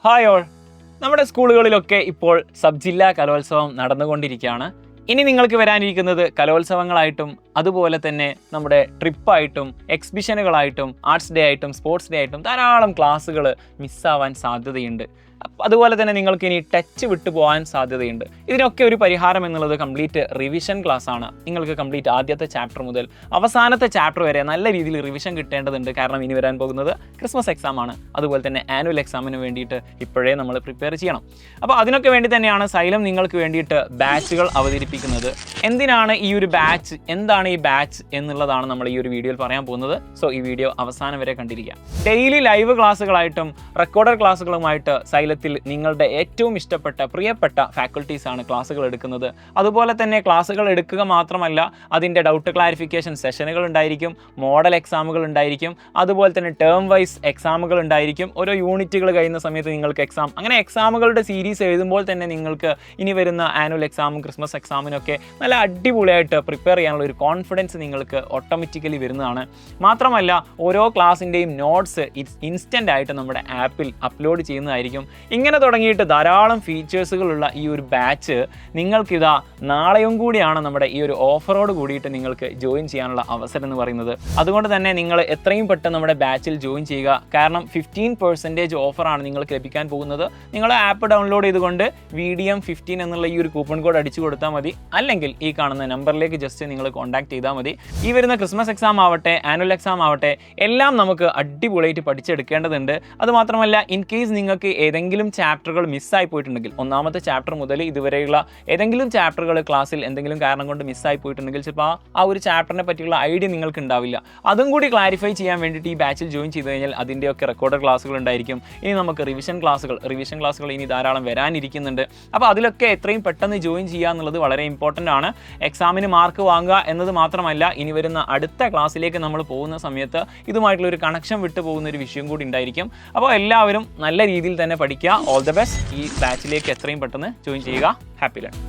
Hi all. നമ്മുടെ സ്കൂളുകളിലൊക്കെ ഇപ്പോൾ സബ് ജില്ലാ കലോത്സവം നടന്നുകൊണ്ടിരിക്കുകയാണ്. ഇനി നിങ്ങൾക്ക് വരാനിരിക്കുന്നത് കലോത്സവങ്ങളായിട്ടും അതുപോലെ തന്നെ നമ്മുടെ ട്രിപ്പായിട്ടും എക്സിബിഷനുകളായിട്ടും ആർട്സ് ഡേ ആയിട്ടും സ്പോർട്സ് ഡേ ആയിട്ടും ധാരാളം ക്ലാസ്സുകൾ മിസ്സാവാൻ സാധ്യതയുണ്ട്. അതുപോലെ തന്നെ നിങ്ങൾക്ക് ഇനി ടച്ച് വിട്ടു പോകാൻ സാധ്യതയുണ്ട്. ഇതിനൊക്കെ ഒരു പരിഹാരം എന്നുള്ളത് കംപ്ലീറ്റ് റിവിഷൻ ക്ലാസ് ആണ്. നിങ്ങൾക്ക് കംപ്ലീറ്റ് ആദ്യത്തെ ചാപ്റ്റർ മുതൽ അവസാനത്തെ ചാപ്റ്റർ വരെ നല്ല രീതിയിൽ റിവിഷൻ കിട്ടേണ്ടതുണ്ട്. കാരണം ഇനി വരാൻ പോകുന്നത് ക്രിസ്മസ് എക്സാം ആണ്. അതുപോലെ തന്നെ ആനുവൽ എക്സാമിന് വേണ്ടിയിട്ട് ഇപ്പോഴേ നമ്മൾ പ്രിപ്പയർ ചെയ്യണം. അപ്പോൾ അതിനൊക്കെ വേണ്ടി തന്നെയാണ് സൈലം നിങ്ങൾക്ക് വേണ്ടിയിട്ട് ബാച്ചുകൾ അവതരിപ്പിക്കുന്നത്. എന്തിനാണ് ഈ ഒരു ബാച്ച്, എന്താണ് ഈ ബാച്ച് എന്നുള്ളതാണ് നമ്മൾ ഈ ഒരു വീഡിയോയിൽ പറയാൻ പോകുന്നത്. സോ ഈ വീഡിയോ അവസാനം വരെ കണ്ടിരിക്കുക. ഡെയിലി ലൈവ് ക്ലാസ്സുകളായിട്ടും റെക്കോർഡഡ് ക്ലാസ്സുകളുമായിട്ട് സൈലത്തിൽ നിങ്ങളുടെ ഏറ്റവും ഇഷ്ടപ്പെട്ട പ്രിയപ്പെട്ട ഫാക്കൽറ്റീസാണ് ക്ലാസ്സുകൾ എടുക്കുന്നത്. അതുപോലെ തന്നെ ക്ലാസ്സുകൾ എടുക്കുക മാത്രമല്ല, അതിൻ്റെ ഡൗട്ട് ക്ലാരിഫിക്കേഷൻ സെഷനുകൾ ഉണ്ടായിരിക്കും, മോഡൽ എക്സാമുകൾ ഉണ്ടായിരിക്കും, അതുപോലെ തന്നെ ടേം വൈസ് എക്സാമുകൾ ഉണ്ടായിരിക്കും. ഓരോ യൂണിറ്റുകൾ കഴിയുന്ന സമയത്ത് നിങ്ങൾക്ക് എക്സാം, അങ്ങനെ എക്സാമുകളുടെ സീരീസ് എഴുതുമ്പോൾ തന്നെ നിങ്ങൾക്ക് ഇനി വരുന്ന ആനുവൽ എക്സാമും ക്രിസ്മസ് എക്സാമിനൊക്കെ നല്ല അടിപൊളിയായിട്ട് പ്രിപ്പയർ ചെയ്യാനുള്ള ഒരു കോൺഫിഡൻസ് നിങ്ങൾക്ക് ഓട്ടോമാറ്റിക്കലി വരുന്നതാണ്. മാത്രമല്ല ഓരോ ക്ലാസ്സിൻ്റെയും നോട്ട്സ് ഇൻസ്റ്റൻ്റ് ആയിട്ട് നമ്മുടെ ആപ്പിൽ അപ്ലോഡ് ചെയ്യുന്നതായിരിക്കും. ഇങ്ങനെ തുടങ്ങിയിട്ട് ധാരാളം ഫീച്ചേഴ്സുകളുള്ള ഈ ഒരു ബാച്ച് നിങ്ങൾക്കിതാ നാളെയും കൂടിയാണ് നമ്മുടെ ഈ ഒരു ഓഫറോട് കൂടിയിട്ട് നിങ്ങൾക്ക് ജോയിൻ ചെയ്യാനുള്ള അവസരം എന്ന് പറയുന്നത്. അതുകൊണ്ട് തന്നെ നിങ്ങൾ എത്രയും പെട്ടെന്ന് നമ്മുടെ ബാച്ചിൽ ജോയിൻ ചെയ്യുക. കാരണം 15% ഓഫറാണ് നിങ്ങൾക്ക് ലഭിക്കാൻ പോകുന്നത്. നിങ്ങൾ ആപ്പ് ഡൗൺലോഡ് ചെയ്തുകൊണ്ട് VDM15 എന്നുള്ള ഈ ഒരു കൂപ്പൺ കോഡ് അടിച്ചു കൊടുത്താൽ മതി. അല്ലെങ്കിൽ ഈ കാണുന്ന നമ്പറിലേക്ക് ജസ്റ്റ് നിങ്ങൾ കോൺടാക്ട് ചെയ്താൽ മതി. ഈ വരുന്ന ക്രിസ്മസ് എക്സാം ആവട്ടെ ആനുവൽ എക്സാം ആവട്ടെ എല്ലാം നമുക്ക് അടിപൊളിയായിട്ട് പഠിച്ചെടുക്കേണ്ടതുണ്ട്. അതുമാത്രമല്ല, ഇൻ കേസ് നിങ്ങൾക്ക് ഏതെങ്കിലും ചാപ്റ്ററുകൾ മിസ്സായി പോയിട്ടുണ്ടെങ്കിൽ, ഒന്നാമത്തെ ചാപ്റ്റർ മുതൽ ഇതുവരെയുള്ള ഏതെങ്കിലും ചാപ്റ്ററുകൾ ക്ലാസ്സിൽ എന്തെങ്കിലും കാരണം കൊണ്ട് മിസ്സായി പോയിട്ടുണ്ടെങ്കിൽ ചിലപ്പോൾ ആ ഒരു ചാപ്റ്ററിനെ പറ്റിയുള്ള ഐഡിയ നിങ്ങൾക്ക് ഉണ്ടാവില്ല. അതും കൂടി ക്ലാരിഫൈ ചെയ്യാൻ വേണ്ടിയിട്ട് ഈ ബാച്ചിൽ ജോയിൻ ചെയ്ത് കഴിഞ്ഞാൽ അതിൻ്റെയൊക്കെ റെക്കോർഡഡ് ക്ലാസ്സുകൾ ഉണ്ടായിരിക്കും. ഇനി നമുക്ക് റിവിഷൻ ക്ലാസ്സുകൾ ഇനി ധാരാളം വരാനിരിക്കുന്നുണ്ട്. അപ്പോൾ അതിലൊക്കെ എത്രയും പെട്ടെന്ന് ജോയിൻ ചെയ്യുക എന്നുള്ളത് വളരെ ഇമ്പോർട്ടൻ്റ് ആണ്. എക്സാമിന് മാർക്ക് വാങ്ങുക എന്നത് മാത്രമല്ല, ഇനി വരുന്ന അടുത്ത ക്ലാസ്സിലേക്ക് നമ്മൾ പോകുന്ന സമയത്ത് ഇതുമായിട്ടുള്ള ഒരു കണക്ഷൻ വിട്ടു പോകുന്ന ഒരു വിഷയം കൂടി ഉണ്ടായിരിക്കും. അപ്പോൾ എല്ലാവരും നല്ല രീതിയിൽ തന്നെ പഠിക്കുക. All the best. ഈ ബാച്ചിലേക്ക് എത്രയും പെട്ടെന്ന് ജോയിൻ ചെയ്യുക. Happy learn.